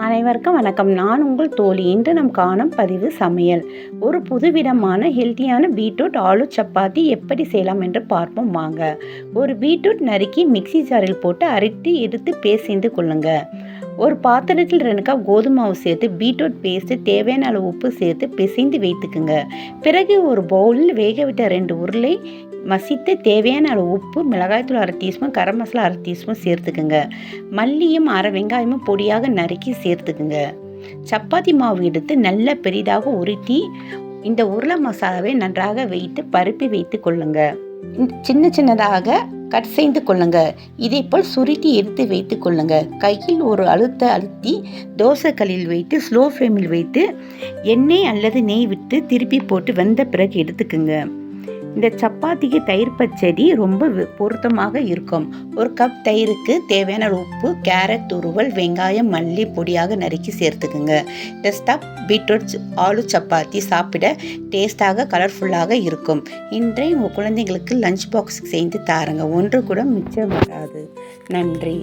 அனைவருக்கும் வணக்கம். நான் உங்கள் தோழி. இன்று நாம் காணும் பதிவு சமையல். ஒரு புதுவிதமான ஹெல்த்தியான பீட்ரூட் ஆலு சப்பாத்தி எப்படி செய்யலாம் என்று பார்ப்போம் வாங்க. ஒரு பீட்ரூட் நறுக்கி மிக்ஸி ஜாரில் போட்டு அரைத்து எடுத்து பேஸ்ட் கொள்ளுங்க. ஒரு பாத்திரத்தில் 2 கப் கோதுமை மாவு சேர்த்து பீட்ரூட் பேஸ்ட்டு தேவையான அளவு உப்பு சேர்த்து பிசைந்து வைத்துக்குங்க. பிறகு ஒரு பவுலில் வேகவிட்ட 2 உருளை மசித்து தேவையான அளவு உப்பு, மிளகாய்த்தூள் 1/2 டீஸ்பூன், கரம் மசாலா 1/2 டீஸ்பூன் சேர்த்துக்குங்க. மல்லியும் 1/2 வெங்காயமும் பொடியாக நறுக்கி சேர்த்துக்குங்க. சப்பாத்தி மாவு எடுத்து நல்ல பெரிதாக உருட்டி இந்த உருளை மசாலாவை நன்றாக வைத்து பருப்பி வைத்து கொள்ளுங்க. சின்னதாக கட் செய்து கொள்ளுங்க. இதே போல் சுருட்டி எடுத்து வைத்து கொள்ளுங்க. கையில் ஒரு அழுத்தி தோசைக்கல்லில் வைத்து ஸ்லோ ஃப்ளேமில் வைத்து எண்ணெய் அல்லது நெய் விட்டு திருப்பி போட்டு வெந்த பிறகு எடுத்துக்குங்க. இந்த சப்பாத்திக்கு தயிர் பச்சடி ரொம்ப பொருத்தமாக இருக்கும். 1 கப் தயிருக்கு தேவையான உப்பு, கேரட் துருவல், வெங்காயம், மல்லி பொடியாக நறுக்கி சேர்த்துக்குங்க. டெஸ்டாப் பீட்ரூட் ஆலு சப்பாத்தி சாப்பிட டேஸ்டாக கலர்ஃபுல்லாக இருக்கும். இன்றைய உங்கள் குழந்தைங்களுக்கு லஞ்ச் பாக்ஸ் செய்து தாருங்க. ஒன்று கூட மிச்சம் வராது. நன்றி.